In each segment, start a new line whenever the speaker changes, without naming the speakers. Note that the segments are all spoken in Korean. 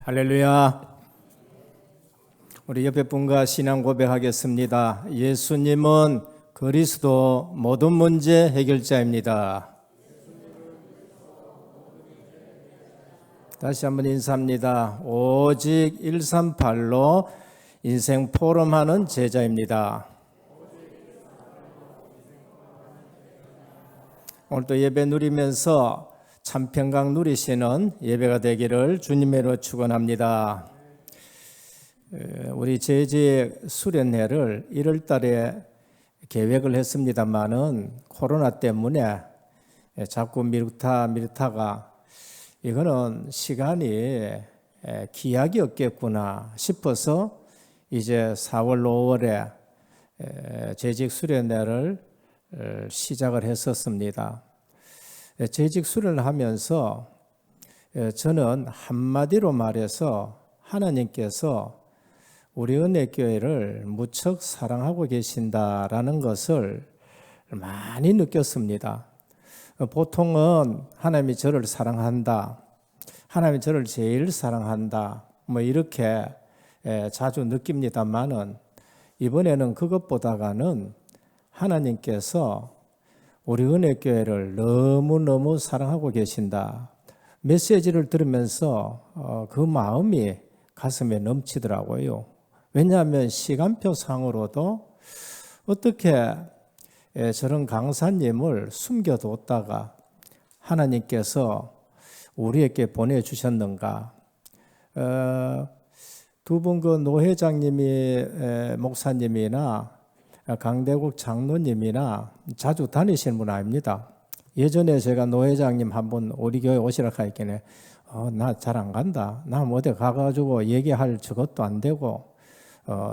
할렐루야. 우리 옆에 분과 신앙 고백하겠습니다. 예수님은 그리스도 모든 문제 해결자입니다. 다시 한번 인사합니다. 오직 138로 인생 포럼하는 제자입니다. 오늘도 예배 누리면서 참평강 누리시는 예배가 되기를 주님으로 축원합니다. 우리 제지 수련회를 1월 달에 계획을 했습니다만은 코로나 때문에 자꾸 미루다가 이거는 시간이 기약이 없겠구나 싶어서 이제 4월, 5월에 재직 수련회를 시작을 했었습니다. 재직 수련을 하면서 저는 한마디로 말해서 하나님께서 우리 은혜교회를 무척 사랑하고 계신다라는 것을 많이 느꼈습니다. 보통은 하나님이 저를 사랑한다, 하나님이 저를 제일 사랑한다, 이렇게 자주 느낍니다만은 이번에는 그것보다는 하나님께서 우리 은혜교회를 너무너무 사랑하고 계신다. 메시지를 들으면서 그 마음이 가슴에 넘치더라고요. 왜냐하면 시간표상으로도 어떻게 저런 강사님을 숨겨뒀다가 하나님께서 우리에게 보내주셨는가. 두 분 그 노 회장님이 목사님이나 강대국 장로님이나 자주 다니시는 분 아닙니다. 예전에 제가 노 회장님 한번 우리 교회 오시라 하니까 나 잘 안 간다. 나 어디 가가지고 얘기할 저것도 안 되고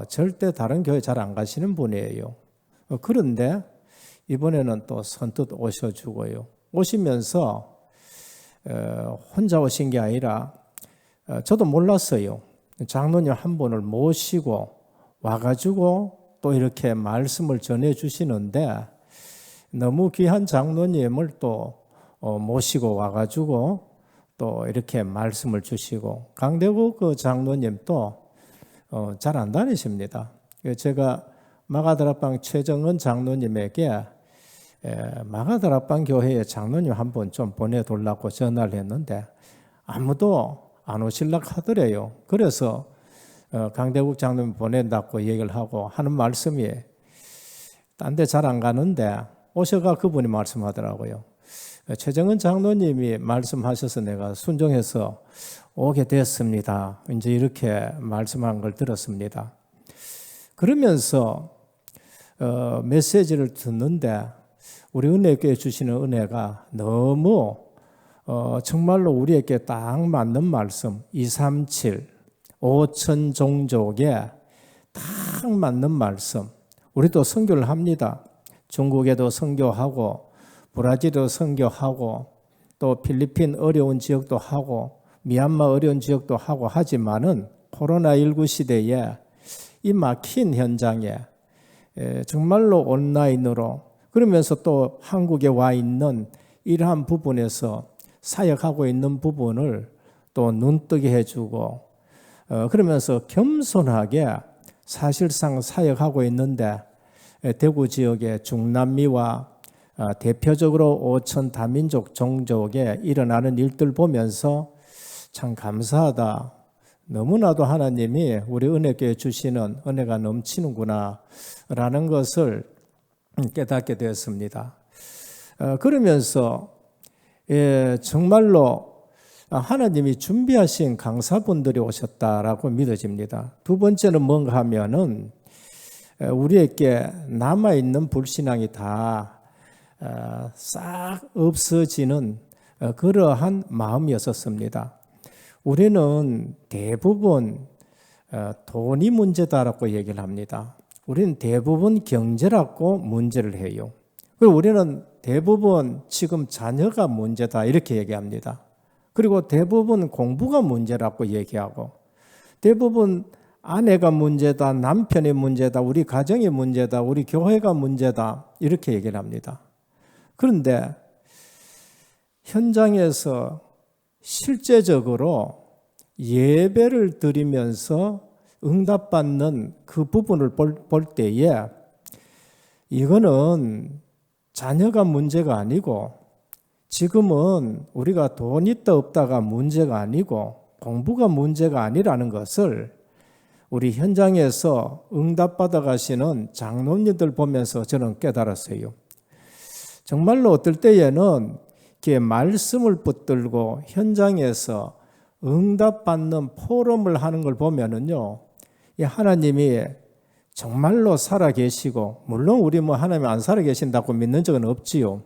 절대 다른 교회 잘 안 가시는 분이에요. 그런데 이번에는 또 선뜻 오셔주고요. 오시면서 혼자 오신 게 아니라 저도 몰랐어요. 장로님 한 분을 모시고 와가지고 또 이렇게 말씀을 전해주시는데 너무 귀한 장로님을 또 모시고 와가지고 또 이렇게 말씀을 주시고 강대국 그 장로님도 잘 안 다니십니다. 제가 마가다락방 최정은 장로님에게 마가다락방 교회에 장로님 한 분 좀 보내달라고 전화를 했는데 아무도 안 오실라 하더래요. 그래서 강대국 장로님 보낸다고 얘기를 하고 하는 말씀이 딴 데 잘 안 가는데 오셔가 그분이 말씀하더라고요. 최정은 장로님이 말씀하셔서 내가 순종해서 오게 됐습니다. 이제 이렇게 말씀한 걸 들었습니다. 그러면서 메시지를 듣는데 우리 은혜교회 주시는 은혜가 너무 정말로 우리에게 딱 맞는 말씀 237 5천 종족에 딱 맞는 말씀. 우리도 선교를 합니다. 중국에도 선교하고 브라질도 선교하고 또 필리핀 어려운 지역도 하고 미얀마 어려운 지역도 하고 하지만은 코로나19 시대에 이 막힌 현장에 정말로 온라인으로 그러면서 또 한국에 와 있는 이러한 부분에서 사역하고 있는 부분을 또 눈뜨게 해주고 그러면서 겸손하게 사실상 사역하고 있는데 대구 지역의 중남미와 대표적으로 5천 다민족 종족에 일어나는 일들 보면서 참 감사하다. 너무나도 하나님이 우리 은혜교회 주시는 은혜가 넘치는구나 라는 것을 깨닫게 되었습니다. 그러면서 정말로 하나님이 준비하신 강사분들이 오셨다라고 믿어집니다. 두 번째는 뭔가 하면은 우리에게 남아있는 불신앙이 다 싹 없어지는 그러한 마음이었습니다. 우리는 대부분 돈이 문제다라고 얘기를 합니다. 우리는 대부분 경제라고 문제를 해요. 그리고 우리는 대부분 지금 자녀가 문제다 이렇게 얘기합니다. 그리고 대부분 공부가 문제라고 얘기하고 대부분 아내가 문제다, 남편이 문제다, 우리 가정이 문제다, 우리 교회가 문제다 이렇게 얘기를 합니다. 그런데 현장에서 실제적으로 예배를 드리면서 응답받는 그 부분을 볼 때에 이거는 자녀가 문제가 아니고 지금은 우리가 돈 있다 없다가 문제가 아니고 공부가 문제가 아니라는 것을 우리 현장에서 응답받아 가시는 장로님들 보면서 저는 깨달았어요. 정말로 어떨 때에는 이렇게 말씀을 붙들고 현장에서 응답받는 포럼을 하는 걸 보면은요, 이 하나님이 정말로 살아계시고, 물론 우리 하나님 안 살아계신다고 믿는 적은 없지요.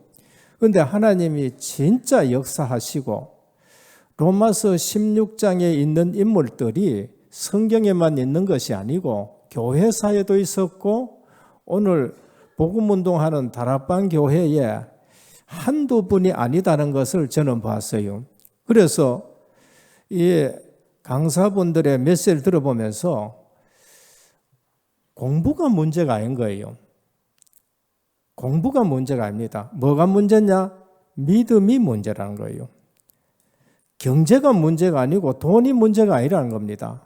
그런데 하나님이 진짜 역사하시고, 로마서 16장에 있는 인물들이 성경에만 있는 것이 아니고 교회사에도 있었고 오늘 복음운동하는 다락방 교회에 한두 분이 아니다는 것을 저는 봤어요. 그래서 이 강사분들의 메시지를 들어보면서 공부가 문제가 아닌 거예요. 공부가 문제가 아닙니다. 뭐가 문제냐? 믿음이 문제라는 거예요. 경제가 문제가 아니고 돈이 문제가 아니라는 겁니다.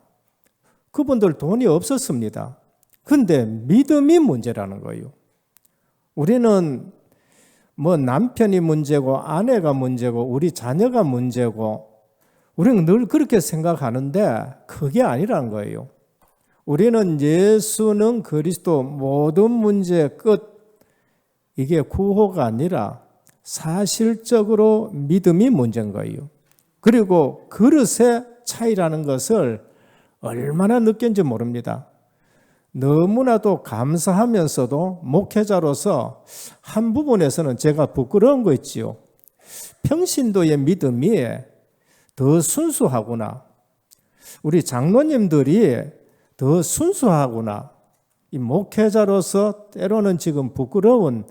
그분들 돈이 없었습니다. 그런데 믿음이 문제라는 거예요. 우리는 남편이 문제고 아내가 문제고 우리 자녀가 문제고 우리는 늘 그렇게 생각하는데 그게 아니라는 거예요. 우리는 예수는 그리스도 모든 문제의 끝, 이게 구호가 아니라 사실적으로 믿음이 문제인 거예요. 그리고 그릇의 차이라는 것을 얼마나 느낀지 모릅니다. 너무나도 감사하면서도 목회자로서 한 부분에서는 제가 부끄러운 거 있지요. 평신도의 믿음이 더 순수하구나. 우리 장로님들이 더 순수하구나. 이 목회자로서 때로는 지금 부끄러운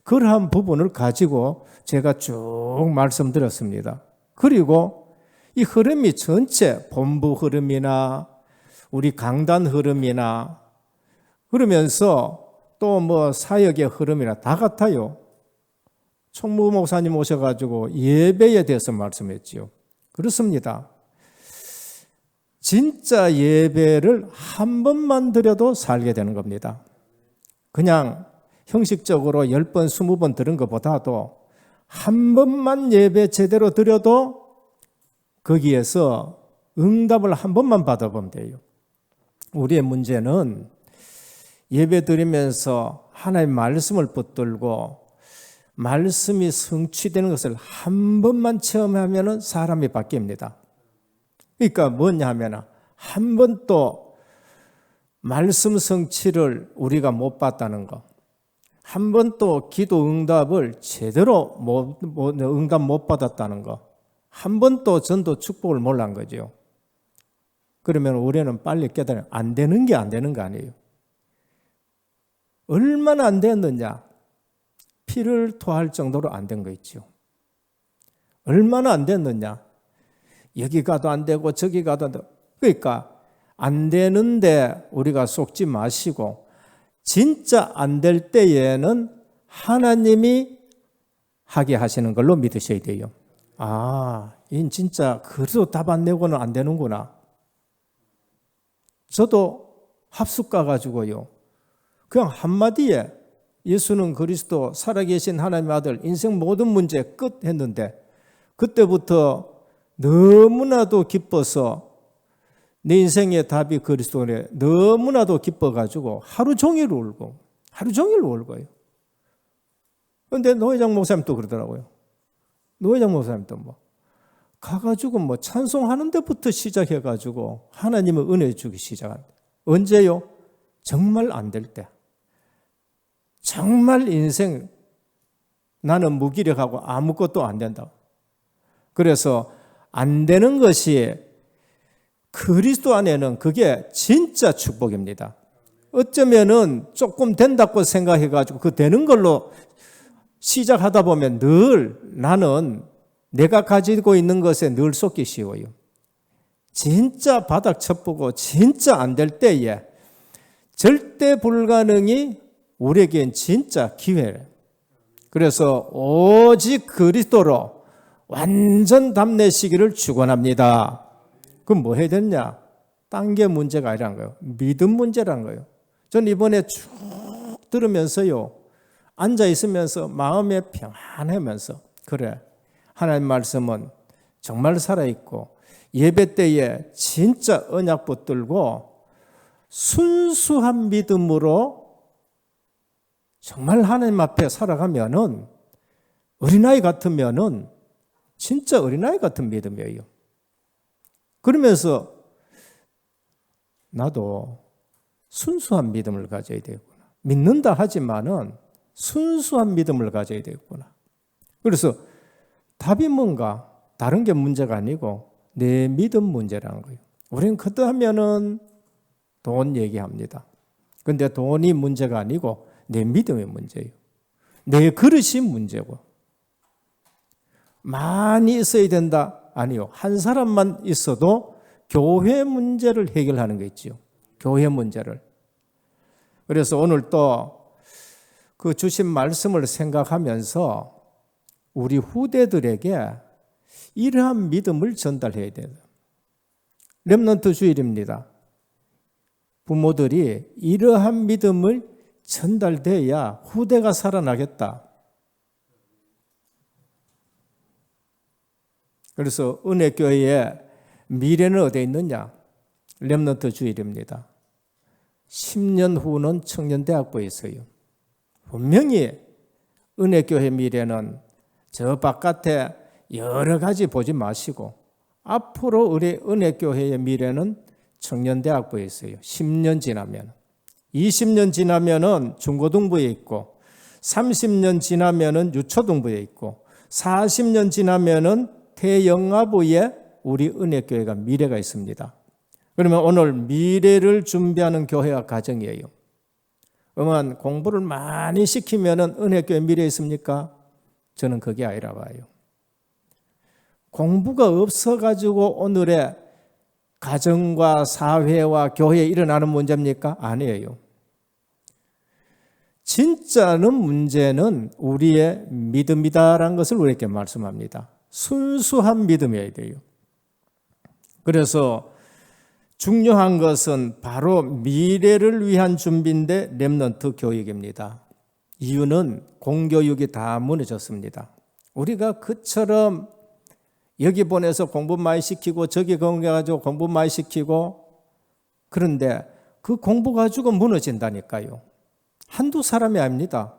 그러한 부분을 가지고 제가 쭉 말씀드렸습니다. 그리고 이 흐름이 전체 본부 흐름이나 우리 강단 흐름이나 그러면서 또 사역의 흐름이나 다 같아요. 총무 목사님 오셔가지고 예배에 대해서 말씀했지요. 그렇습니다. 진짜 예배를 한 번만 드려도 살게 되는 겁니다. 그냥 형식적으로 10번, 20번 들은 것보다도 한 번만 예배 제대로 드려도 거기에서 응답을 한 번만 받아보면 돼요. 우리의 문제는 예배 드리면서 하나님의 말씀을 붙들고 말씀이 성취되는 것을 한 번만 체험하면 사람이 바뀝니다. 그러니까 뭐냐 하면 한 번도 말씀 성취를 우리가 못 봤다는 거, 한 번도 기도 응답을 제대로 응답 못 받았다는 거, 한 번도 전도 축복을 몰란 거죠. 그러면 우리는 빨리 깨달아요. 안 되는 게 안 되는 거 아니에요. 얼마나 안 됐느냐? 피를 토할 정도로 안 된 거 있죠. 얼마나 안 됐느냐? 여기 가도 안 되고 저기 가도 안 되고. 그러니까 안 되는데 우리가 속지 마시고 진짜 안 될 때에는 하나님이 하게 하시는 걸로 믿으셔야 돼요. 이 진짜 그래도 답 안 내고는 안 되는구나. 저도 합숙 가가지고요. 그냥 한마디에 예수는 그리스도 살아계신 하나님의 아들 인생 모든 문제 끝 했는데 그때부터 너무나도 기뻐서 내 인생의 답이 그리스도네 너무나도 기뻐가지고 하루 종일 울고요. 그런데 노회장 목사님 또 그러더라고요. 노회장 목사님 또 가가지고 찬송하는 데부터 시작해가지고 하나님의 은혜 주기 시작한다. 언제요? 정말 안 될 때. 정말 인생 나는 무기력하고 아무것도 안 된다. 그래서 안 되는 것이 그리스도 안에는 그게 진짜 축복입니다. 어쩌면은 조금 된다고 생각해가지고 그 되는 걸로 시작하다 보면 늘 나는 내가 가지고 있는 것에 늘 속기 쉬워요. 진짜 바닥 쳤보고 진짜 안 될 때에 절대 불가능이 우리에겐 진짜 기회래요. 그래서 오직 그리스도로 완전 답내시기를 축원합니다. 그럼 뭐 해야 되냐? 딴 게 문제가 아니란 거예요. 믿음 문제란 거예요. 전 이번에 쭉 들으면서요, 앉아 있으면서 마음에 평안하면서, 그래, 하나님 말씀은 정말 살아있고 예배 때에 진짜 언약 붙들고 순수한 믿음으로 정말 하나님 앞에 살아가면은 어린아이 같으면은 진짜 어린아이 같은 믿음이에요. 그러면서 나도 순수한 믿음을 가져야 되겠구나. 믿는다 하지만은 순수한 믿음을 가져야 되겠구나. 그래서 답이 뭔가 다른 게 문제가 아니고 내 믿음 문제라는 거예요. 우리는 그때하면은 돈 얘기합니다. 근데 돈이 문제가 아니고 내 믿음이 문제예요. 내 그릇이 문제고. 많이 있어야 된다? 아니요. 한 사람만 있어도 교회 문제를 해결하는 게 있지요. 교회 문제를. 그래서 오늘 또 그 주신 말씀을 생각하면서 우리 후대들에게 이러한 믿음을 전달해야 돼요. 렘넌트 주일입니다. 부모들이 이러한 믿음을 전달돼야 후대가 살아나겠다. 그래서 은혜교회의 미래는 어디에 있느냐? 렘넌트 주일입니다. 10년 후는 청년대학부에 있어요. 분명히 은혜교회 미래는 저 바깥에 여러 가지 보지 마시고 앞으로 우리 은혜교회의 미래는 청년대학부에 있어요. 10년 지나면. 20년 지나면은 중고등부에 있고 30년 지나면은 유초등부에 있고 40년 지나면은 태영아부에 우리 은혜교회가 미래가 있습니다. 그러면 오늘 미래를 준비하는 교회와 가정이에요. 그러면 공부를 많이 시키면은 은혜교회 미래 있습니까? 저는 그게 아니라 봐요. 공부가 없어가지고 오늘의 가정과 사회와 교회에 일어나는 문제입니까? 아니에요. 진짜는 문제는 우리의 믿음이다라는 것을 우리에게 말씀합니다. 순수한 믿음이어야 돼요. 그래서 중요한 것은 바로 미래를 위한 준비인데 렘넌트 교육입니다. 이유는 공교육이 다 무너졌습니다. 우리가 그처럼 여기 보내서 공부 많이 시키고 저기 공부해가지고 공부 많이 시키고 그런데 그 공부 가지고 무너진다니까요. 한두 사람이 아닙니다.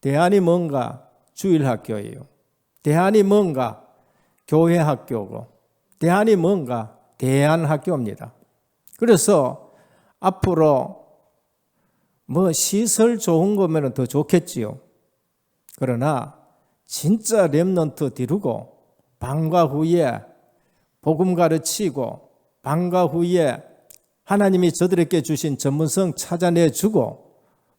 대안이 뭔가 주일학교예요. 대안이 뭔가 교회학교고 대안이 뭔가 대안학교입니다. 그래서 앞으로 뭐 시설 좋은 거면 더 좋겠지요. 그러나 진짜 렘넌트 뒤르고 방과 후에 복음 가르치고 방과 후에 하나님이 저들에게 주신 전문성 찾아내주고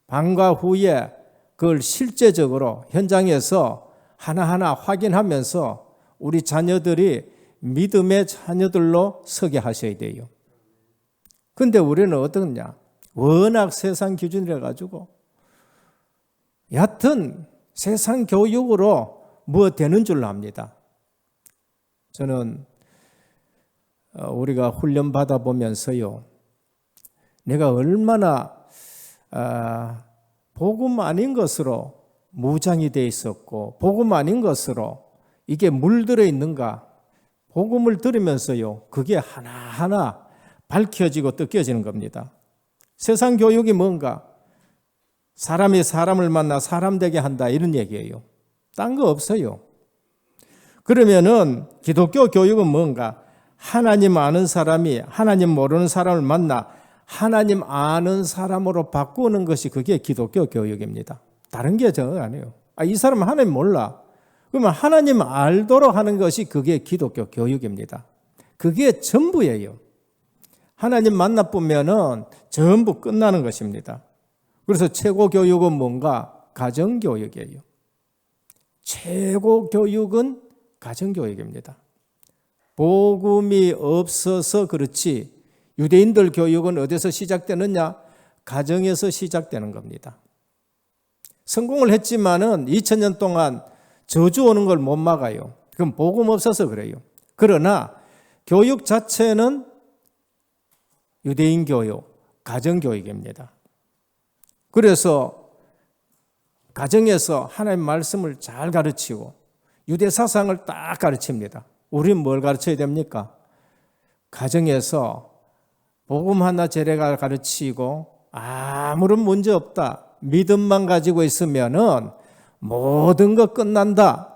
방과 후에 그걸 실제적으로 현장에서 하나하나 확인하면서 우리 자녀들이 믿음의 자녀들로 서게 하셔야 돼요. 근데 우리는 어떠냐? 워낙 세상 기준이라 가지고 얕은 세상 교육으로 뭐 되는 줄로 압니다. 저는 우리가 훈련 받아 보면서요, 내가 얼마나 복음 아닌 것으로 무장이 돼 있었고 복음 아닌 것으로 이게 물들어 있는가, 복음을 들으면서요, 그게 하나하나 밝혀지고 뜯겨지는 겁니다. 세상 교육이 뭔가 사람이 사람을 만나 사람 되게 한다 이런 얘기예요. 딴 거 없어요. 그러면은 기독교 교육은 뭔가 하나님 아는 사람이 하나님 모르는 사람을 만나 하나님 아는 사람으로 바꾸는 것이 그게 기독교 교육입니다. 다른 게 저 아니에요. 이 사람은 하나님 몰라. 그러면 하나님 알도록 하는 것이 그게 기독교 교육입니다. 그게 전부예요. 하나님 만나보면은 전부 끝나는 것입니다. 그래서 최고 교육은 뭔가 가정교육이에요. 최고 교육은 가정교육입니다. 복음이 없어서 그렇지 유대인들 교육은 어디서 시작되느냐? 가정에서 시작되는 겁니다. 성공을 했지만은 2000년 동안 저주 오는 걸 못 막아요. 그럼 복음 없어서 그래요. 그러나 교육 자체는 유대인 교육, 가정교육입니다. 그래서 가정에서 하나님 말씀을 잘 가르치고 유대 사상을 딱 가르칩니다. 우리는 뭘 가르쳐야 됩니까? 가정에서 복음 하나 제례가 가르치고 아무런 문제 없다. 믿음만 가지고 있으면은 모든 것 끝난다.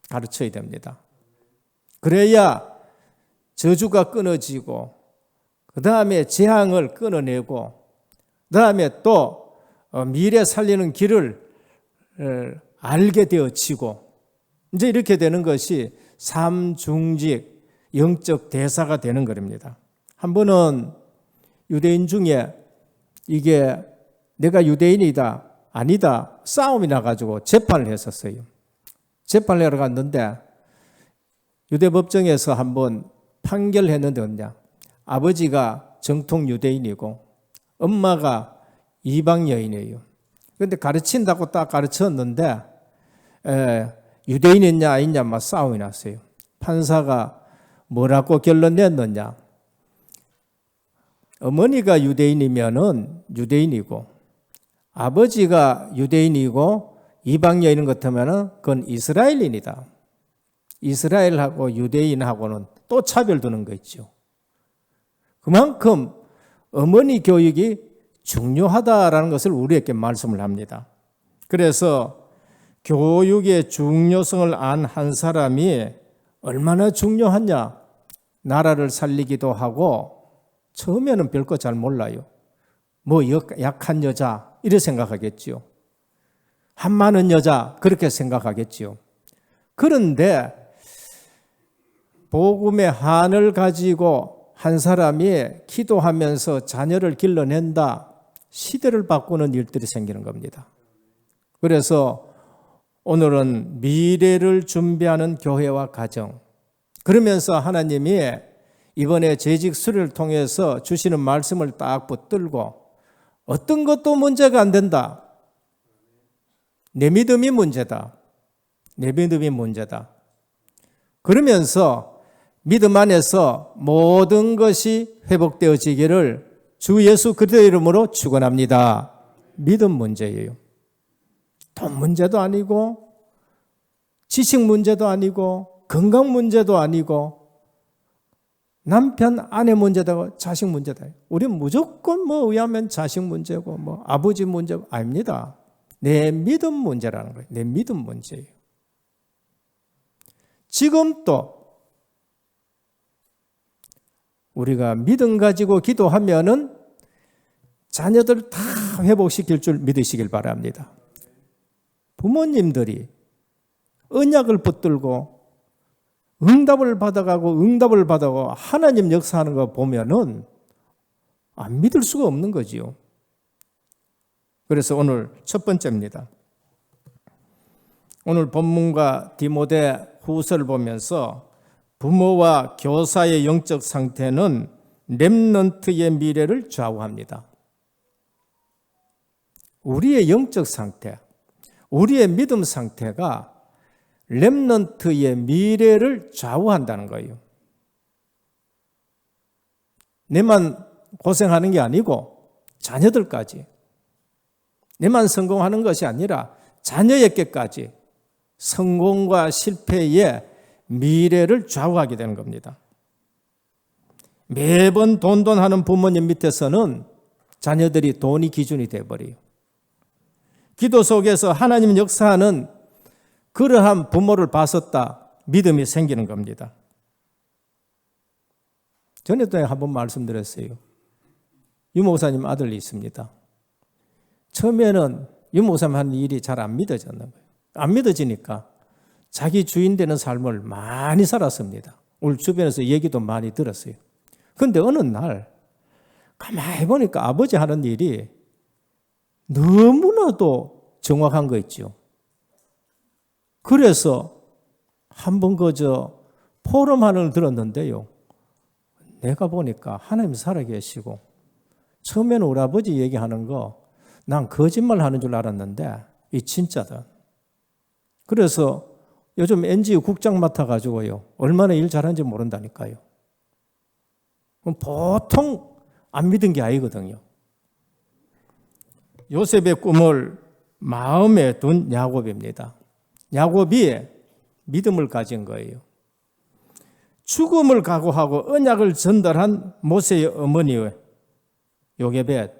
가르쳐야 됩니다. 그래야 저주가 끊어지고 그 다음에 재앙을 끊어내고 그 다음에 또 미래 살리는 길을 알게 되어지고 이제 이렇게 되는 것이 삼중직 영적 대사가 되는 겁니다. 한 번은 유대인 중에 이게 내가 유대인이다 아니다 싸움이 나가지고 재판을 했었어요. 재판을 하러 갔는데 유대법정에서 한번 판결했는데 언냐 아버지가 정통 유대인이고 엄마가 이방 여인이에요. 그런데 가르친다고 딱 가르쳤는데 유대인이냐 아니냐 막 싸움이 났어요. 판사가 뭐라고 결론 냈느냐. 어머니가 유대인이면은 유대인이고 아버지가 유대인이고 이방 여인인 것 같으면은 그건 이스라엘인이다. 이스라엘하고 유대인하고는 또 차별 두는 거 있죠. 그만큼 어머니 교육이 중요하다라는 것을 우리에게 말씀을 합니다. 그래서 교육의 중요성을 안 한 사람이 얼마나 중요하냐. 나라를 살리기도 하고 처음에는 별거 잘 몰라요. 뭐 약한 여자 이렇게 생각하겠지요. 한 많은 여자 그렇게 생각하겠지요. 그런데 복음의 한을 가지고 한 사람이 기도하면서 자녀를 길러낸다. 시대를 바꾸는 일들이 생기는 겁니다. 그래서 오늘은 미래를 준비하는 교회와 가정. 그러면서 하나님이 이번에 재직 수련을 통해서 주시는 말씀을 딱 붙들고 어떤 것도 문제가 안 된다. 내 믿음이 문제다. 내 믿음이 문제다. 그러면서 믿음 안에서 모든 것이 회복되어지기를 주 예수 그리스도의 이름으로 축원합니다. 믿음 문제예요. 돈 문제도 아니고 지식 문제도 아니고 건강 문제도 아니고 남편 아내 문제다 자식 문제다. 우리는 무조건 뭐 의하면 자식 문제고 뭐 아버지 문제고 아닙니다. 내 믿음 문제라는 거예요. 내 믿음 문제예요. 지금 또 우리가 믿음 가지고 기도하면은 자녀들 다 회복시킬 줄 믿으시길 바랍니다. 부모님들이 언약을 붙들고 응답을 받아가고 하나님 역사하는 거 보면은 안 믿을 수가 없는 거지요. 그래서 오늘 첫 번째입니다. 오늘 본문과 디모데 후서를 보면서 부모와 교사의 영적 상태는 렘넌트의 미래를 좌우합니다. 우리의 영적 상태, 우리의 믿음 상태가 렘넌트의 미래를 좌우한다는 거예요. 내만 고생하는 게 아니고 자녀들까지. 내만 성공하는 것이 아니라 자녀에게까지 성공과 실패의 미래를 좌우하게 되는 겁니다. 매번 돈 하는 부모님 밑에서는 자녀들이 돈이 기준이 되어버려요. 기도 속에서 하나님 역사하는 그러한 부모를 봤었다. 믿음이 생기는 겁니다. 전에도 한번 말씀드렸어요. 유 목사님 아들이 있습니다. 처음에는 유 목사님 하는 일이 잘 안 믿어졌는 거예요. 안 믿어지니까 자기 주인 되는 삶을 많이 살았습니다. 우리 주변에서 얘기도 많이 들었어요. 그런데 어느 날 가만히 보니까 아버지 하는 일이 너무나도 정확한 거 있죠. 그래서 한번 그저 포럼하는 걸 들었는데요. 내가 보니까 하나님 살아계시고 처음에는 우리 아버지 얘기하는 거 난 거짓말 하는 줄 알았는데 이 진짜다. 그래서 요즘 NGO 국장 맡아가지고요. 얼마나 일 잘하는지 모른다니까요. 보통 안 믿은 게 아니거든요. 요셉의 꿈을 마음에 둔 야곱입니다. 야곱이 믿음을 가진 거예요. 죽음을 각오하고 언약을 전달한 모세의 어머니 요게벳,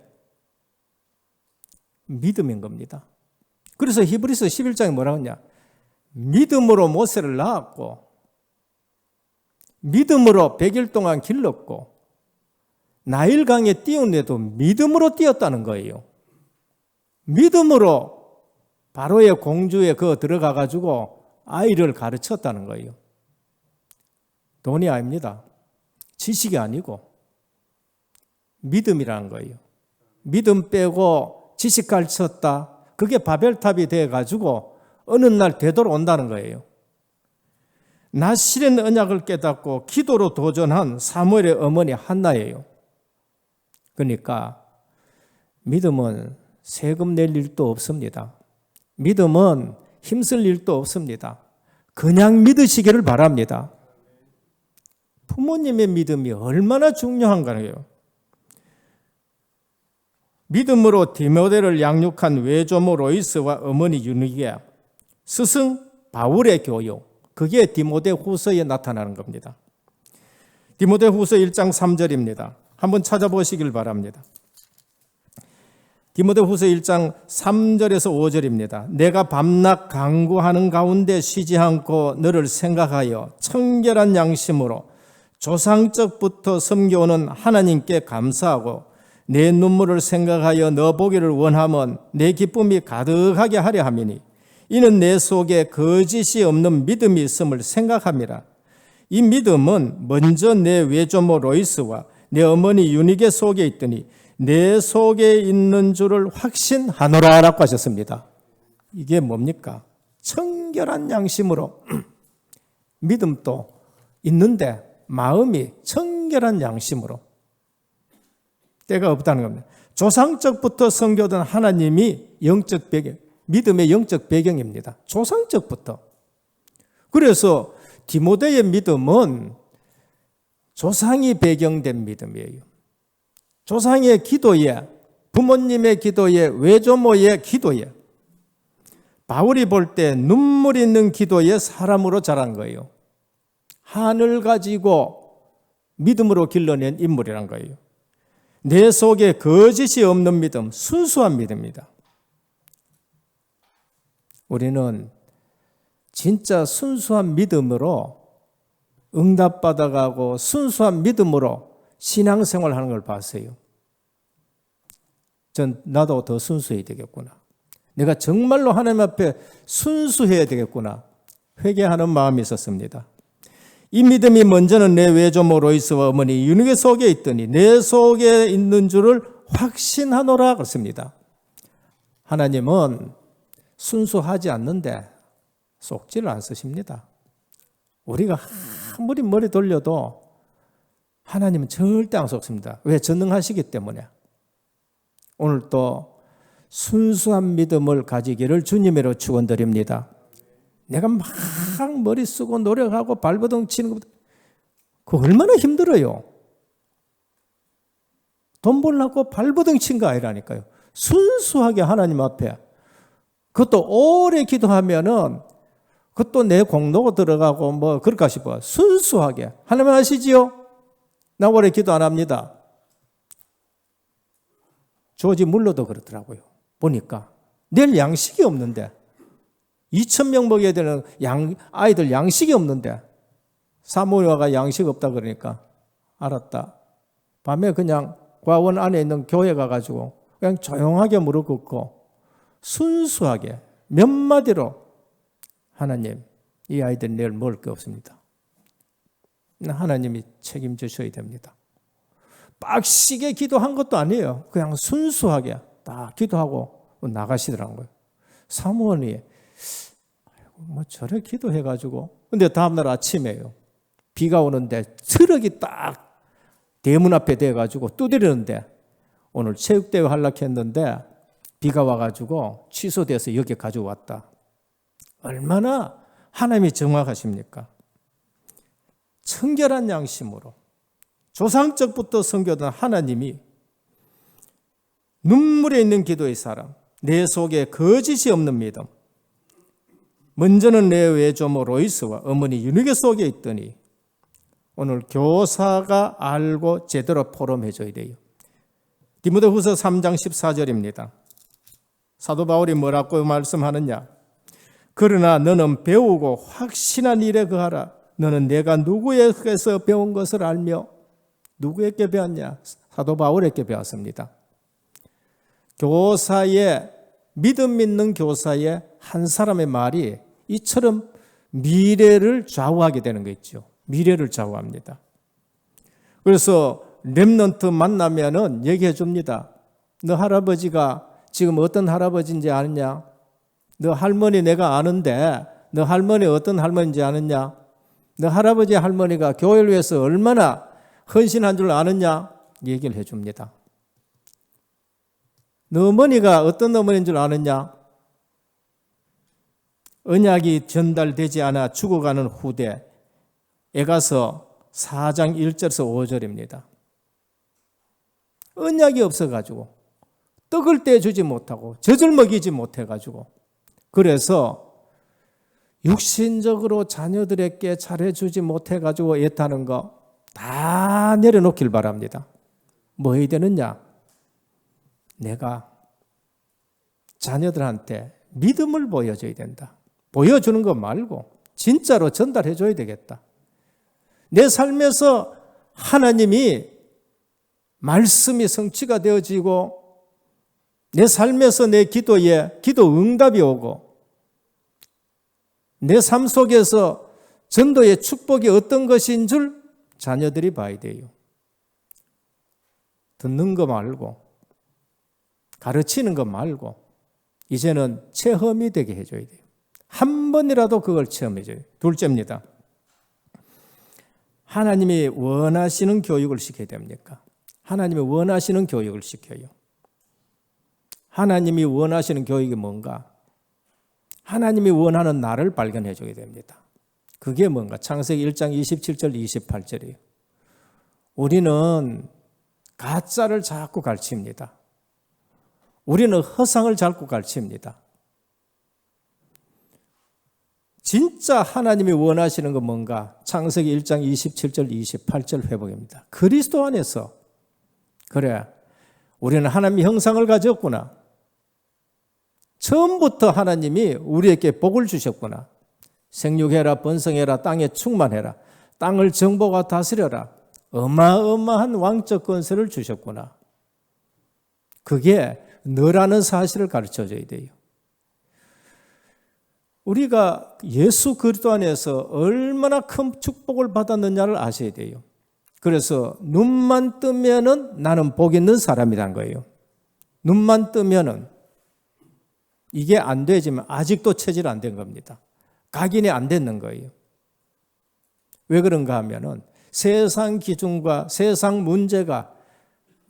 믿음인 겁니다. 그래서 히브리서 11장에 뭐라고 하냐? 믿음으로 모세를 낳았고 믿음으로 100일 동안 길렀고 나일강에 띄운데도 믿음으로 뛰었다는 거예요. 믿음으로 바로의 공주에 들어가 가지고 아이를 가르쳤다는 거예요. 돈이 아닙니다. 지식이 아니고 믿음이라는 거예요. 믿음 빼고 지식 가르쳤다. 그게 바벨탑이 돼 가지고 어느 날 되돌아온다는 거예요. 나실의 언약을 깨닫고 기도로 도전한 사무엘의 어머니 한나예요. 그러니까 믿음은 세금 낼 일도 없습니다. 믿음은 힘쓸 일도 없습니다. 그냥 믿으시기를 바랍니다. 부모님의 믿음이 얼마나 중요한가요? 믿음으로 디모데를 양육한 외조모 로이스와 어머니 유니게, 스승 바울의 교육, 그게 디모데 후서에 나타나는 겁니다. 디모데 후서 1장 3절입니다. 한번 찾아보시길 바랍니다. 디모데 후서 1장 3절에서 5절입니다. 내가 밤낮 간구하는 가운데 쉬지 않고 너를 생각하여 청결한 양심으로 조상적부터 섬겨오는 하나님께 감사하고 내 눈물을 생각하여 너 보기를 원하면 내 기쁨이 가득하게 하려 함이니 이는 내 속에 거짓이 없는 믿음이 있음을 생각함이라. 이 믿음은 먼저 내 외조모 로이스와 내 어머니 유니게 속에 있더니 내 속에 있는 줄을 확신하노라라고 하셨습니다. 이게 뭡니까? 청결한 양심으로 믿음도 있는데 마음이 청결한 양심으로 때가 없다는 겁니다. 조상적부터 섬겨던 하나님이 영적 배경, 믿음의 영적 배경입니다. 조상적부터. 그래서 디모데의 믿음은 조상이 배경된 믿음이에요. 조상의 기도에, 부모님의 기도에, 외조모의 기도에, 바울이 볼 때 눈물 있는 기도에 사람으로 자란 거예요. 한을 가지고 믿음으로 길러낸 인물이란 거예요. 내 속에 거짓이 없는 믿음, 순수한 믿음입니다. 우리는 진짜 순수한 믿음으로 응답받아가고 순수한 믿음으로 신앙생활 하는 걸 봤어요. 나도 더 순수해야 되겠구나. 내가 정말로 하나님 앞에 순수해야 되겠구나. 회개하는 마음이 있었습니다. 이 믿음이 먼저는 내 외조모 로이스와 어머니 유니게 속에 있더니 내 속에 있는 줄을 확신하노라 그렇습니다. 하나님은 순수하지 않는데 속지를 안 쓰십니다. 우리가 아무리 머리 돌려도 하나님은 절대 안 속습니다. 왜? 전능하시기 때문에. 오늘 또 순수한 믿음을 가지기를 주님으로 축원드립니다. 내가 막 머리 쓰고 노력하고 발버둥 치는 것보다 그거 얼마나 힘들어요. 돈 벌려고 발버둥 친 거 아니라니까요. 순수하게 하나님 앞에 그것도 오래 기도하면은 그것도 내 공로가 들어가고 뭐 그럴까 싶어요. 순수하게. 하나님 아시지요? 나 오래 기도 안 합니다. 조지 물러도 그렇더라고요. 보니까 내일 양식이 없는데 2,000명 먹여야 되는 아이들 양식이 없는데 사모님과 양식 없다 그러니까 알았다. 밤에 그냥 과원 안에 있는 교회 가가지고 그냥 조용하게 무릎 꿇고 순수하게 몇 마디로 하나님 이 아이들 내일 먹을 게 없습니다. 하나님이 책임지셔야 됩니다. 빡시게 기도한 것도 아니에요. 그냥 순수하게 딱 기도하고 나가시더라고요. 사모님이 뭐 저래 기도해가지고 근데 다음날 아침에요. 비가 오는데 트럭이 딱 대문 앞에 대가지고 두드리는데 오늘 체육대회 하려했는데 비가 와가지고 취소돼서 여기 가져왔다. 얼마나 하나님이 정확하십니까? 청결한 양심으로 조상적부터 섬겨던 하나님이 눈물에 있는 기도의 사람, 내 속에 거짓이 없는 믿음, 먼저는 내 외조모 로이스와 어머니 유니게 속에 있더니 오늘 교사가 알고 제대로 포럼해 줘야 돼요. 디모데후서 3장 14절입니다. 사도 바울이 뭐라고 말씀하느냐? 그러나 너는 배우고 확신한 일에 거하라. 너는 내가 누구에게서 배운 것을 알며 누구에게 배웠냐? 사도 바울에게 배웠습니다. 교사의 믿음 있는 교사의 한 사람의 말이 이처럼 미래를 좌우하게 되는 거 있죠. 미래를 좌우합니다. 그래서 렘넌트 만나면은 얘기해 줍니다. 너 할아버지가 지금 어떤 할아버지인지 아느냐? 너 할머니 내가 아는데 너 할머니 어떤 할머니인지 아느냐? 너 할아버지 할머니가 교회를 위해서 얼마나 헌신한 줄 아느냐? 얘기를 해 줍니다. 너 어머니가 어떤 어머니인 줄 아느냐? 언약이 전달되지 않아 죽어가는 후대 에가서 4장 1절에서 5절입니다. 언약이 없어가지고 떡을 떼주지 못하고 젖을 먹이지 못해가지고 그래서 육신적으로 자녀들에게 잘해주지 못해가지고 애타는 거 다 내려놓길 바랍니다. 뭐 해야 되느냐? 내가 자녀들한테 믿음을 보여줘야 된다. 보여주는 거 말고 진짜로 전달해 줘야 되겠다. 내 삶에서 하나님이 말씀이 성취가 되어지고 내 삶에서 내 기도에 기도 응답이 오고 내 삶 속에서 전도의 축복이 어떤 것인 줄 자녀들이 봐야 돼요. 듣는 거 말고 가르치는 거 말고 이제는 체험이 되게 해줘야 돼요. 한 번이라도 그걸 체험해줘요. 둘째입니다. 하나님이 원하시는 교육을 시켜야 됩니까? 하나님이 원하시는 교육을 시켜요. 하나님이 원하시는 교육이 뭔가? 하나님이 원하는 나를 발견해 줘야 됩니다. 그게 뭔가? 창세기 1장 27절 28절이에요. 우리는 가짜를 자꾸 가르칩니다. 우리는 허상을 자꾸 가르칩니다. 진짜 하나님이 원하시는 건 뭔가? 창세기 1장 27절 28절 회복입니다. 그리스도 안에서 그래 우리는 하나님의 형상을 가졌구나. 처음부터 하나님이 우리에게 복을 주셨구나. 생육해라 번성해라 땅에 충만해라. 땅을 정복하고 다스려라. 어마어마한 왕적 권세를 주셨구나. 그게 너라는 사실을 가르쳐줘야 돼요. 우리가 예수 그리스도 안에서 얼마나 큰 축복을 받았느냐를 아셔야 돼요. 그래서 눈만 뜨면은 나는 복 있는 사람이란 거예요. 눈만 뜨면은 이게 안 되지만 아직도 체질 안 된 겁니다. 각인이 안 됐는 거예요. 왜 그런가 하면은 세상 기준과 세상 문제가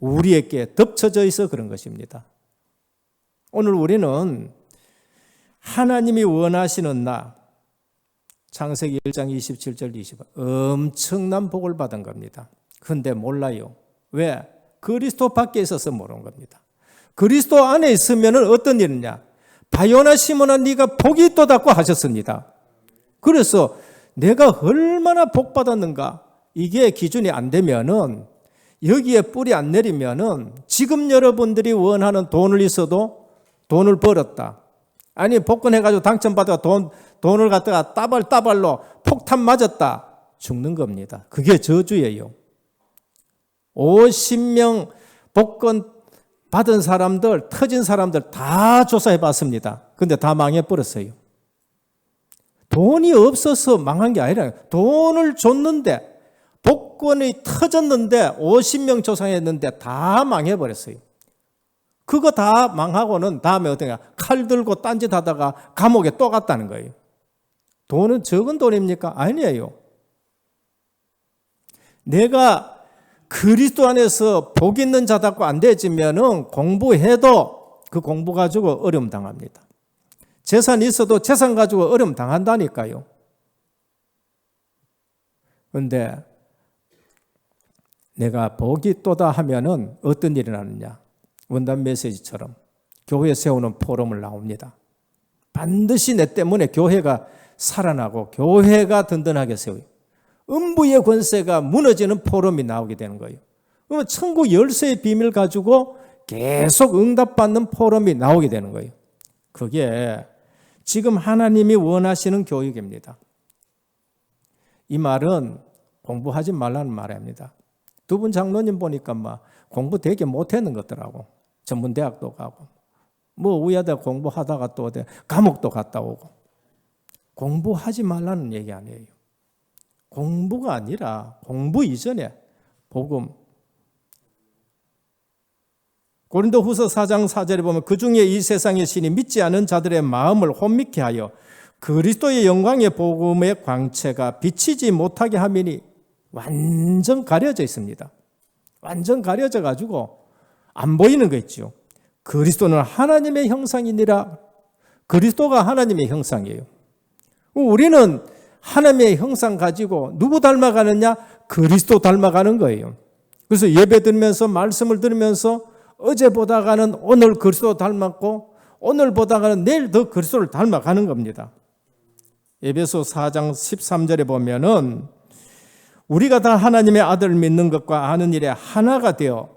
우리에게 덮쳐져 있어 그런 것입니다. 오늘 우리는 하나님이 원하시는 나, 창세기 1장 27절 28절 엄청난 복을 받은 겁니다. 그런데 몰라요. 왜? 그리스도 밖에 있어서 모르는 겁니다. 그리스도 안에 있으면 어떤 일이냐? 바요나 시몬아 네가 복이 있도다고 하셨습니다. 그래서 내가 얼마나 복 받았는가? 이게 기준이 안 되면은 여기에 뿌리 안 내리면은 지금 여러분들이 원하는 돈을 있어도 돈을 벌었다. 아니 복권해가지고 당첨받아 돈을 갖다가 따발따발로 폭탄 맞았다. 죽는 겁니다. 그게 저주예요. 50명 복권 받은 사람들, 터진 사람들 다 조사해 봤습니다. 근데 다 망해버렸어요. 돈이 없어서 망한 게 아니라 돈을 줬는데 복권이 터졌는데 50명 조사했는데 다 망해버렸어요. 그거 다 망하고는 다음에 어떠냐? 칼 들고 딴짓 하다가 감옥에 또 갔다는 거예요. 돈은 적은 돈입니까? 아니에요. 내가 그리스도 안에서 복 있는 자답고 안 되지면은 공부해도 그 공부 가지고 어려움 당합니다. 재산이 있어도 재산 가지고 어려움 당한다니까요. 그런데 내가 복이 또다 하면은 어떤 일이 나느냐? 원단 메시지처럼 교회 세우는 포럼을 나옵니다. 반드시 내 때문에 교회가 살아나고 교회가 든든하게 세워요. 음부의 권세가 무너지는 포럼이 나오게 되는 거예요. 그러면 천국 열쇠의 비밀 가지고 계속 응답받는 포럼이 나오게 되는 거예요. 그게 지금 하나님이 원하시는 교육입니다. 이 말은 공부하지 말라는 말입니다. 두 분 장로님 보니까 막 공부 되게 못했는 것더라고. 전문대학도 가고 우야대 공부하다가 또 감옥도 갔다 오고. 공부하지 말라는 얘기 아니에요. 공부가 아니라 공부 이전에 복음. 고린도후서 4장 4절에 보면 그중에 이 세상의 신이 믿지 않은 자들의 마음을 혼미케 하여 그리스도의 영광의 복음의 광채가 비치지 못하게 하미니 완전 가려져 있습니다. 완전 가려져 가지고 안 보이는 거 있죠. 그리스도는 하나님의 형상이니라. 그리스도가 하나님의 형상이에요. 우리는 하나님의 형상 가지고 누구 닮아가느냐? 그리스도 닮아가는 거예요. 그래서 예배 드리면서 말씀을 들으면서 어제 보다가는 오늘 그리스도 닮았고 오늘 보다가는 내일 더 그리스도를 닮아가는 겁니다. 에베소 4장 13절에 보면은 우리가 다 하나님의 아들을 믿는 것과 아는 일에 하나가 되어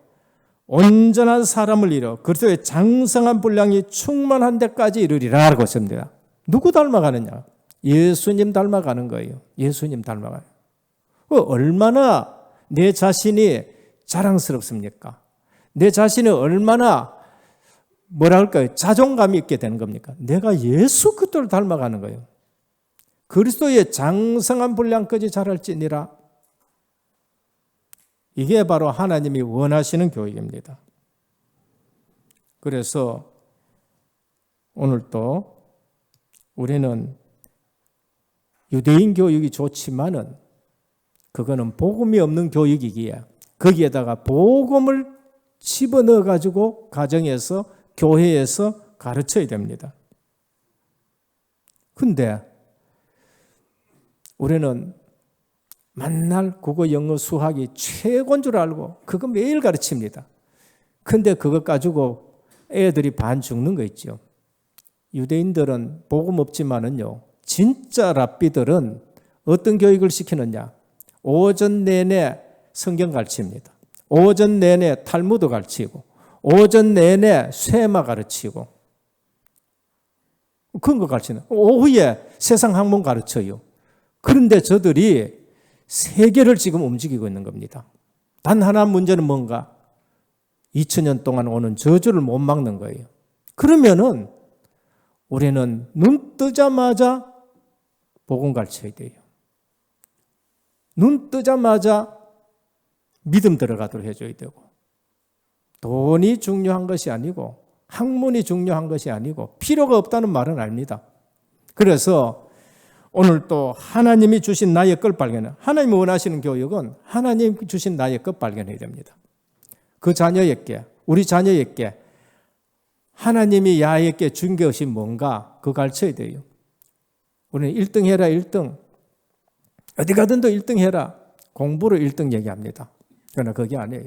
온전한 사람을 이뤄 그리스도의 장성한 분량이 충만한 데까지 이르리라 라고 했습니다. 누구 닮아가느냐? 예수님 닮아가는 거예요. 예수님 닮아가는 거예요. 얼마나 내 자신이 자랑스럽습니까? 내 자신이 얼마나 자존감이 있게 되는 겁니까? 내가 예수 그리스도를 닮아가는 거예요. 그리스도의 장성한 분량까지 자랄지니라. 이게 바로 하나님이 원하시는 교육입니다. 그래서 오늘 또 우리는 유대인 교육이 좋지만은 그거는 복음이 없는 교육이기에 거기에다가 복음을 집어넣어 가지고 가정에서 교회에서 가르쳐야 됩니다. 근데 우리는 만날 국어, 영어, 수학이 최고인 줄 알고 그거 매일 가르칩니다. 근데 그것 가지고 애들이 반 죽는 거 있죠. 유대인들은 복음 없지만은요, 진짜 랍비들은 어떤 교육을 시키느냐? 오전 내내 성경 가르칩니다. 오전 내내 탈무드 가르치고 오전 내내 쇠마 가르치고 그런 거 가르치는. 오후에 세상 학문 가르쳐요. 그런데 저들이 세계를 지금 움직이고 있는 겁니다. 단 하나 문제는 뭔가? 2000년 동안 오는 저주를 못 막는 거예요. 그러면은 우리는 눈 뜨자마자 복음 가르쳐야 돼요. 눈 뜨자마자 믿음 들어가도록 해줘야 되고, 돈이 중요한 것이 아니고 학문이 중요한 것이 아니고 필요가 없다는 말은 아닙니다. 그래서 오늘 또 하나님이 주신 나의 걸 발견해. 하나님이 원하시는 교육은 하나님 주신 나의 것 발견해야 됩니다. 그 자녀에게, 우리 자녀에게 하나님이 야에게 준 것이 뭔가 그거 가르쳐야 돼요. 우리는 1등 해라 1등. 어디 가든도 1등 해라. 공부로 1등 얘기합니다. 그러나 그게 아니에요.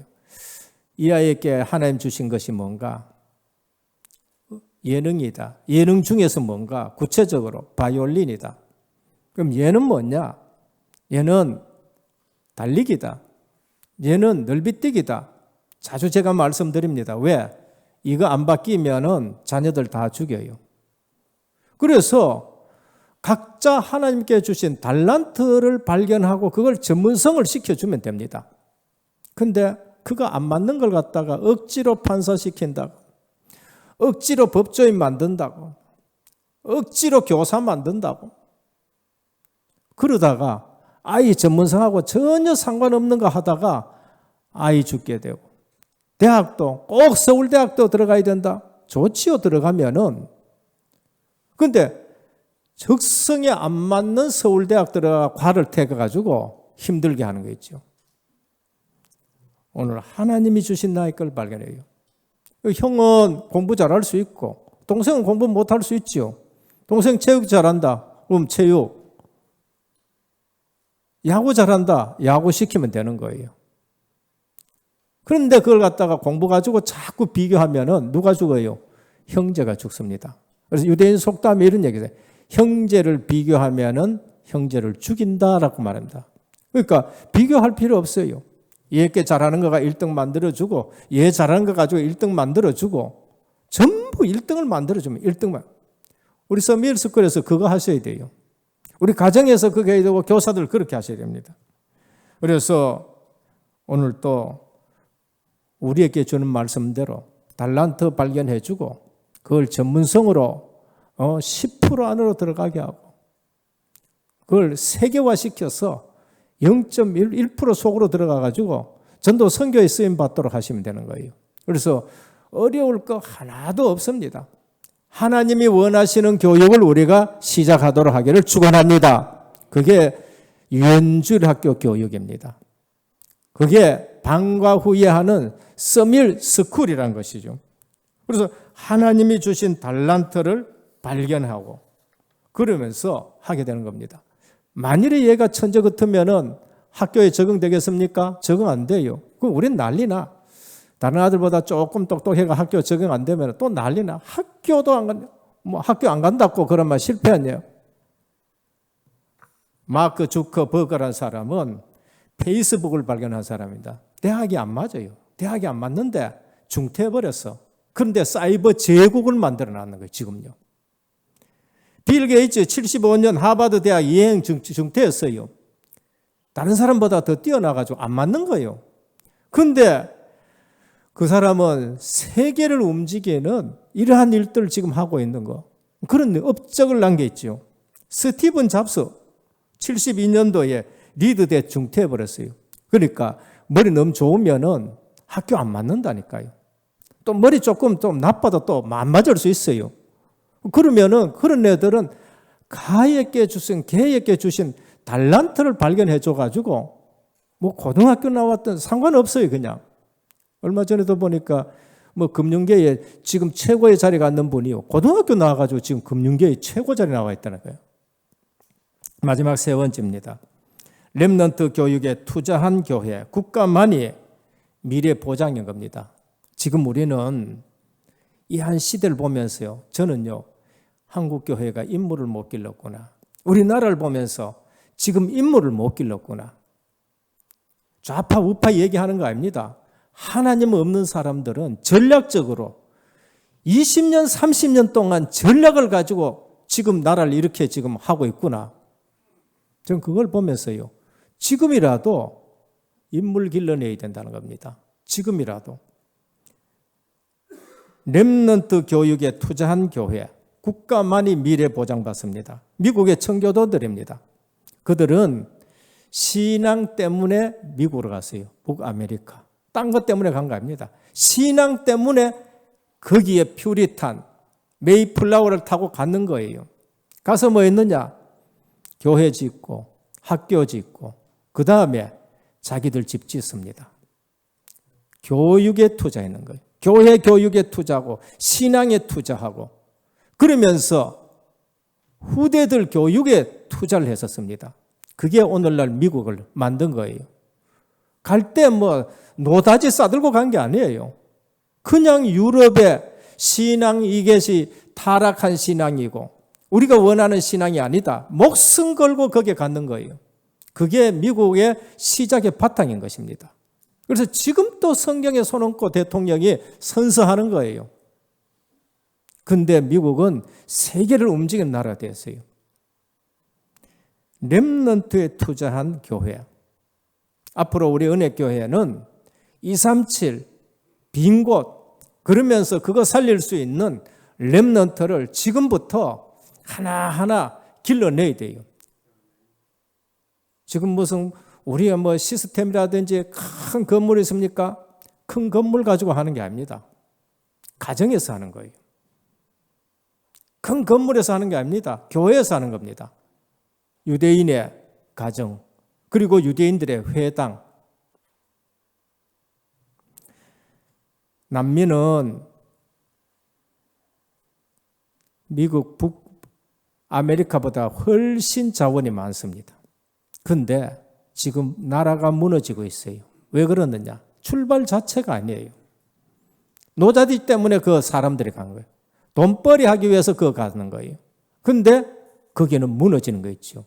이 아이에게 하나님 주신 것이 뭔가? 예능이다. 예능 중에서 뭔가? 구체적으로 바이올린이다. 그럼 얘는 뭐냐? 얘는 달리기다. 얘는 넓이뛰기다. 자주 제가 말씀드립니다. 왜? 이거 안 바뀌면은 자녀들 다 죽여요. 그래서 각자 하나님께 주신 달란트를 발견하고 그걸 전문성을 시켜주면 됩니다. 근데 그거 안 맞는 걸 갖다가 억지로 판사시킨다고, 억지로 법조인 만든다고, 억지로 교사 만든다고, 그러다가 아이 전문성하고 전혀 상관없는 거 하다가 아이 죽게 되고, 대학도 꼭 서울대학도 들어가야 된다. 좋지요, 들어가면은. 근데 적성에 안 맞는 서울대학 들어가 과를 태워가지고 힘들게 하는 거 있죠. 오늘 하나님이 주신 나의 걸 발견해요. 형은 공부 잘할 수 있고 동생은 공부 못할 수 있죠. 동생 체육 잘한다. 그럼 체육. 야구 잘한다. 야구 시키면 되는 거예요. 그런데 그걸 갖다가 공부 가지고 자꾸 비교하면은 누가 죽어요? 형제가 죽습니다. 그래서 유대인 속담에 이런 얘기예요. 형제를 비교하면은 형제를 죽인다라고 말합니다. 그러니까 비교할 필요 없어요. 얘께 잘하는 거가 1등 만들어주고 얘 잘하는 거 가지고 1등 만들어주고 전부 1등을 만들어주면 1등만. 우리 서밀 스쿨에서 그거 하셔야 돼요. 우리 가정에서 그렇게 해야 되고 교사들 그렇게 하셔야 됩니다. 그래서 오늘 또 우리에게 주는 말씀대로 달란트 발견해주고 그걸 전문성으로 10% 안으로 들어가게 하고 그걸 세계화시켜서 0.1% 속으로 들어가가지고 전도 선교에 쓰임 받도록 하시면 되는 거예요. 그래서 어려울 거 하나도 없습니다. 하나님이 원하시는 교육을 우리가 시작하도록 하기를 축원합니다. 그게 유엔주일 학교 교육입니다. 그게 방과 후에 하는 서밀 스쿨이라는 것이죠. 그래서 하나님이 주신 달란트를 발견하고 그러면서 하게 되는 겁니다. 만일에 얘가 천재 같으면은 학교에 적응되겠습니까? 적응 안 돼요. 그럼 우린 난리나. 다른 아들보다 조금 똑똑해가 학교 적응 안 되면 또 난리나. 학교도 안 간다. 학교 안 간다고 그러면 실패했네요. 마크 주커버거라는 사람은 페이스북을 발견한 사람입니다. 대학이 안 맞아요. 대학이 안 맞는데 중퇴해버렸어. 그런데 사이버 제국을 만들어 놨는 거예요, 지금요. 빌 게이츠 75년 하버드 대학 이행 중퇴했어요. 다른 사람보다 더 뛰어나가지고 안 맞는 거예요. 그런데 그 사람은 세계를 움직이는 이러한 일들을 지금 하고 있는 거. 그런 업적을 남겼죠. 스티븐 잡스 72년도에 리드대 중퇴해버렸어요. 그러니까 머리 너무 좋으면은 학교 안 맞는다니까요. 또 머리 조금 좀 나빠도 또 안 맞을 수 있어요. 그러면은 그런 애들은 가에게 주신, 개에게 주신 달란트를 발견해 줘가지고 뭐 고등학교 나왔던 상관없어요, 그냥. 얼마 전에도 보니까 뭐 금융계에 지금 최고의 자리 갖는 분이요. 고등학교 나와가지고 지금 금융계에 최고 자리 나와 있다는 거예요. 마지막 세 번째입니다. 렘넌트 교육에 투자한 교회, 국가만이 미래 보장인 겁니다. 지금 우리는 이 한 시대를 보면서요. 저는요. 한국 교회가 인물을 못 길렀구나. 우리나라를 보면서 지금 인물을 못 길렀구나. 좌파 우파 얘기하는 거 아닙니다. 하나님 없는 사람들은 전략적으로 20년 30년 동안 전략을 가지고 지금 나라를 이렇게 지금 하고 있구나. 저는 그걸 보면서요. 지금이라도 인물 길러내야 된다는 겁니다. 지금이라도. 렘넌트 교육에 투자한 교회, 국가만이 미래 보장받습니다. 미국의 청교도들입니다. 그들은 신앙 때문에 미국으로 갔어요. 북아메리카. 딴 것 때문에 간 거 아닙니다. 신앙 때문에 거기에 퓨리탄, 메이플라워를 타고 갔는 거예요. 가서 뭐 했느냐? 교회 짓고 학교 짓고 그 다음에 자기들 집 짓습니다. 교육에 투자하는 거예요. 교회 교육에 투자하고 신앙에 투자하고 그러면서 후대들 교육에 투자를 했었습니다. 그게 오늘날 미국을 만든 거예요. 갈 때 뭐 노다지 싸들고 간 게 아니에요. 그냥 유럽의 신앙 이것이 타락한 신앙이고 우리가 원하는 신앙이 아니다. 목숨 걸고 거기에 갔는 거예요. 그게 미국의 시작의 바탕인 것입니다. 그래서 지금 또 성경에 손 얹고 대통령이 선서하는 거예요. 근데 미국은 세계를 움직이는 나라가 되었어요. 렘넌트에 투자한 교회. 앞으로 우리 은혜교회는 237 빈 곳 그러면서 그거 살릴 수 있는 렘넌트를 지금부터 하나하나 길러내야 돼요. 지금 무슨 우리가 뭐 시스템이라든지 큰 건물이 있습니까? 큰 건물 가지고 하는 게 아닙니다. 가정에서 하는 거예요. 큰 건물에서 하는 게 아닙니다. 교회에서 하는 겁니다. 유대인의 가정, 그리고 유대인들의 회당. 남미는 미국 북아메리카보다 훨씬 자원이 많습니다. 그런데 지금 나라가 무너지고 있어요. 왜 그러느냐? 출발 자체가 아니에요. 노자들 때문에 그 사람들이 간 거예요. 돈벌이 하기 위해서 그거 가는 거예요. 근데 거기는 무너지는 거 있죠.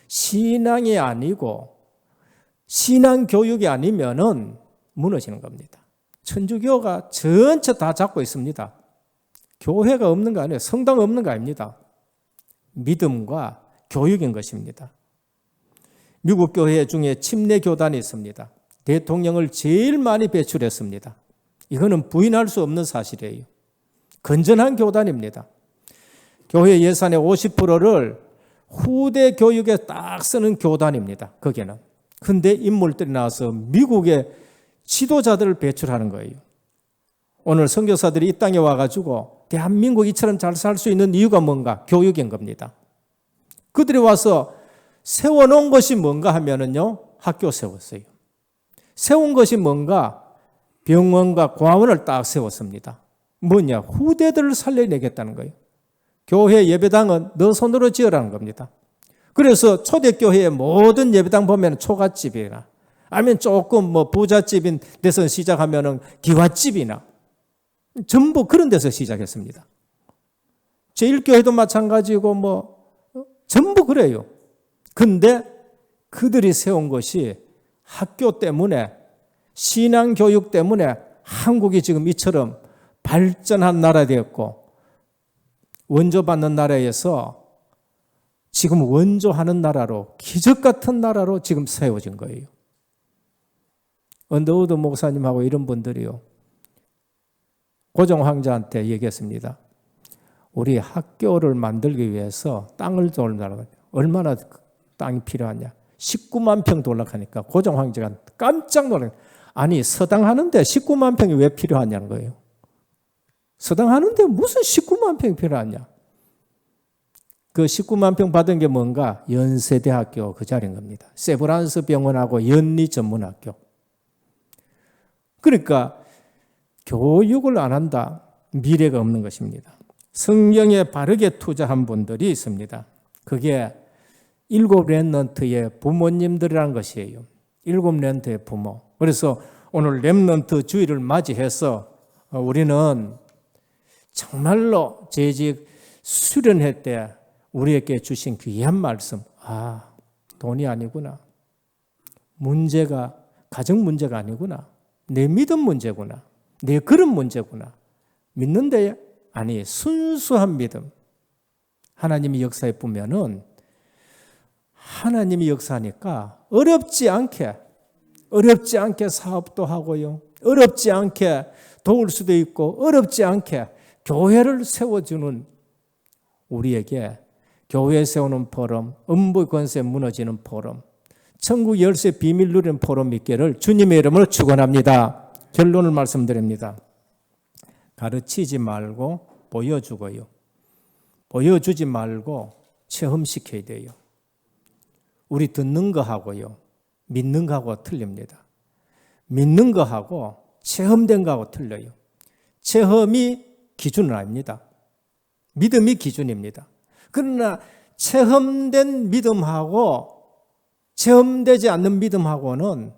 신앙이 아니고 신앙 교육이 아니면은 무너지는 겁니다. 천주교가 전체 다 잡고 있습니다. 교회가 없는 거 아니에요. 성당 없는 거 아닙니다. 믿음과 교육인 것입니다. 미국 교회 중에 침례 교단이 있습니다. 대통령을 제일 많이 배출했습니다. 이거는 부인할 수 없는 사실이에요. 건전한 교단입니다. 교회 예산의 50%를 후대 교육에 딱 쓰는 교단입니다. 거기는. 근데 인물들이 나와서 미국의 지도자들을 배출하는 거예요. 오늘 선교사들이 이 땅에 와가지고 대한민국 이처럼 잘 살 수 있는 이유가 뭔가? 교육인 겁니다. 그들이 와서 세워놓은 것이 뭔가 하면은요, 학교 세웠어요. 세운 것이 뭔가? 병원과 공학원을 딱 세웠습니다. 뭐냐? 후대들을 살려내겠다는 거예요. 교회 예배당은 너 손으로 지으라는 겁니다. 그래서 초대교회의 모든 예배당 보면 초가집이나 아니면 조금 뭐 부잣집인 데서 시작하면은 기와집이나 전부 그런 데서 시작했습니다. 제1교회도 마찬가지고 뭐 전부 그래요. 근데 그들이 세운 것이 학교 때문에 신앙교육 때문에 한국이 지금 이처럼 발전한 나라 되었고 원조받는 나라에서 지금 원조하는 나라로 기적 같은 나라로 지금 세워진 거예요. 언더우드 목사님하고 이런 분들이요. 고종 황제한테 얘기했습니다. 우리 학교를 만들기 위해서 땅을 돌려달라고. 얼마나 땅이 필요하냐. 19만 평 돌락하니까 고종 황제가 깜짝 놀랐어요. 아니 서당 하는데 19만 평이 왜 필요하냐는 거예요. 서당 하는데 무슨 19만 평이 필요하냐. 그 19만 평 받은 게 뭔가? 연세대학교 그 자리인 겁니다. 세브란스 병원하고 연리전문학교. 그러니까 교육을 안 한다. 미래가 없는 것입니다. 성경에 바르게 투자한 분들이 있습니다. 그게 7 렘넌트의 부모님들이라는 것이에요. 7 렘넌트의 부모. 그래서 오늘 렘넌트 주일을 맞이해서 우리는 정말로 재직 수련회 때 우리에게 주신 귀한 말씀. 아, 돈이 아니구나. 문제가 가정 문제가 아니구나. 내 믿음 문제구나. 내 그런 문제구나. 믿는데 아니 순수한 믿음. 하나님이 역사해 보면은 하나님이 역사하니까 어렵지 않게 사업도 하고요. 어렵지 않게 도울 수도 있고 어렵지 않게 교회를 세워주는 우리에게 교회 세우는 포럼, 음부 권세 무너지는 포럼, 천국 열쇠 비밀 누리는 포럼 있기를 주님의 이름으로 축원합니다. 결론을 말씀드립니다. 가르치지 말고 보여주고요. 보여주지 말고 체험시켜야 돼요. 우리 듣는 거하고요. 믿는 거하고 틀립니다. 믿는 거하고 체험된 거하고 틀려요. 체험이 기준은 아닙니다. 믿음이 기준입니다. 그러나 체험된 믿음하고 체험되지 않는 믿음하고는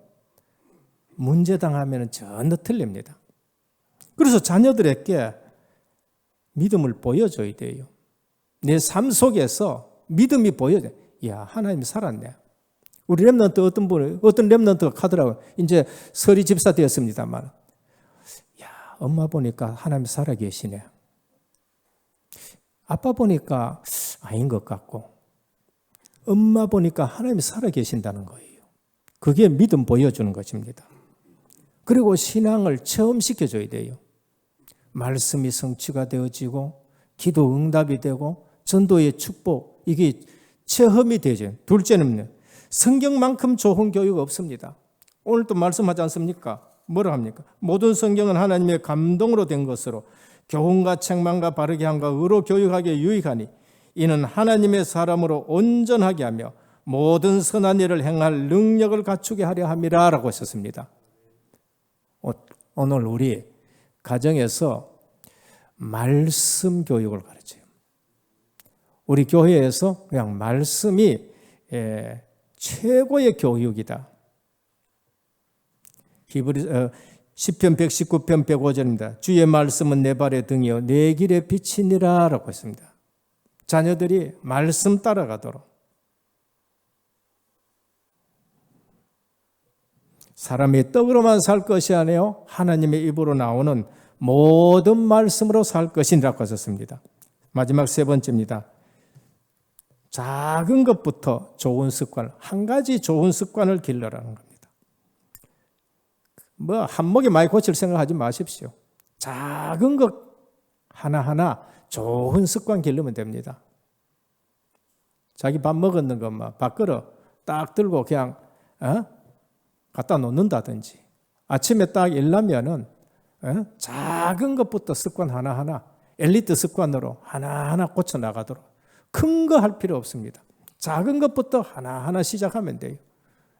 문제당하면 전혀 틀립니다. 그래서 자녀들에게 믿음을 보여줘야 돼요. 내 삶 속에서 믿음이 보여져요. 야, 하나님이 살았네. 우리 렘넌트 어떤 렘넌트가 가더라고요. 이제 서리 집사 되었습니다만. 야, 엄마 보니까 하나님이 살아계시네. 아빠 보니까 아닌 것 같고. 엄마 보니까 하나님이 살아계신다는 거예요. 그게 믿음 보여주는 것입니다. 그리고 신앙을 체험시켜줘야 돼요. 말씀이 성취가 되어지고 기도 응답이 되고 전도의 축복 이게 체험이 되죠. 둘째는 성경만큼 좋은 교육 없습니다. 오늘 또 말씀하지 않습니까? 뭐라 합니까? 모든 성경은 하나님의 감동으로 된 것으로 교훈과 책망과 바르게 함과 의로 교육하기에 유익하니 이는 하나님의 사람으로 온전하게 하며 모든 선한 일을 행할 능력을 갖추게 하려 함이라 라고 하셨습니다. 오늘 우리 가정에서 말씀 교육을 가르쳐요. 우리 교회에서 그냥 말씀이 최고의 교육이다. 시편 119편 105절입니다. 주의 말씀은 내 발의 등이요 내 길의 빛이니라 라고 했습니다. 자녀들이 말씀 따라가도록. 사람이 떡으로만 살 것이 아니요 하나님의 입으로 나오는 모든 말씀으로 살 것이라고 하셨습니다. 마지막 세 번째입니다. 작은 것부터 좋은 습관, 한 가지 좋은 습관을 길러라는 겁니다. 한 목에 많이 고칠 생각하지 마십시오. 작은 것 하나하나 좋은 습관 기르면 됩니다. 자기 밥 먹었는 것만 밥그릇 딱 들고 그냥 갖다 놓는다든지, 아침에 딱 일나면은 작은 것부터 습관 하나하나 엘리트 습관으로 하나하나 고쳐 나가도록. 큰 거 할 필요 없습니다. 작은 것부터 하나하나 시작하면 돼요.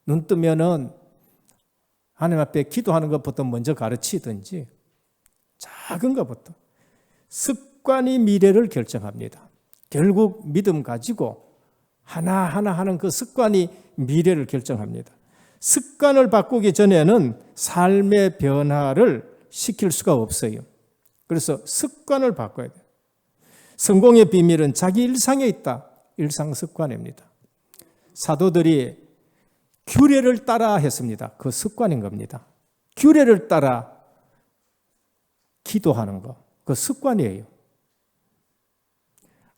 눈 뜨면은 하나님 앞에 기도하는 것부터 먼저 가르치든지, 작은 것부터. 습관이 미래를 결정합니다. 결국 믿음 가지고 하나하나 하는 그 습관이 미래를 결정합니다. 습관을 바꾸기 전에는 삶의 변화를 시킬 수가 없어요. 그래서 습관을 바꿔야 돼요. 성공의 비밀은 자기 일상에 있다. 일상 습관입니다. 사도들이 규례를 따라 했습니다. 그 습관인 겁니다. 규례를 따라 기도하는 거, 그 습관이에요.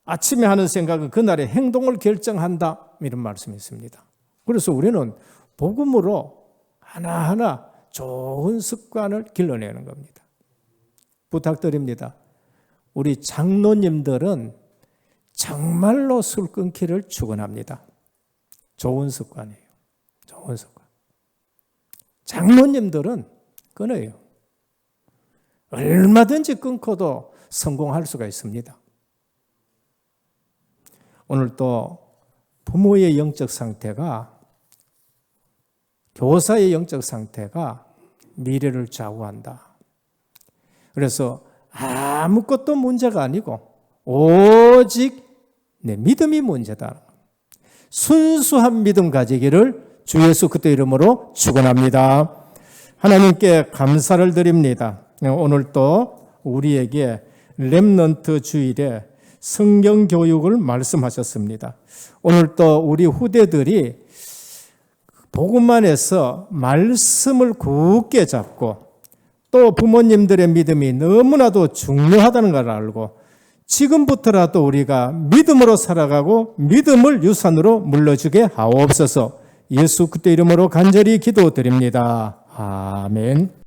아침에 하는 생각은 그날의 행동을 결정한다. 이런 말씀이 있습니다. 그래서 우리는 복음으로 하나하나 좋은 습관을 길러내는 겁니다. 부탁드립니다. 우리 장로님들은 정말로 술 끊기를 축원합니다. 좋은 습관이에요. 좋은 습관. 장로님들은 끊어요. 얼마든지 끊고도 성공할 수가 있습니다. 오늘 또 부모의 영적 상태가, 교사의 영적 상태가 미래를 좌우한다. 그래서 아무것도 문제가 아니고 오직 내 믿음이 문제다. 순수한 믿음 가지기를 주 예수 그리스도의 이름으로 축원합니다. 하나님께 감사를 드립니다. 오늘 또 우리에게 렘넌트 주일에 성경 교육을 말씀하셨습니다. 오늘 또 우리 후대들이 복음만 해서 말씀을 굳게 잡고, 또 부모님들의 믿음이 너무나도 중요하다는 걸 알고 지금부터라도 우리가 믿음으로 살아가고 믿음을 유산으로 물려주게 하옵소서. 예수 그리스도 이름으로 간절히 기도드립니다. 아멘.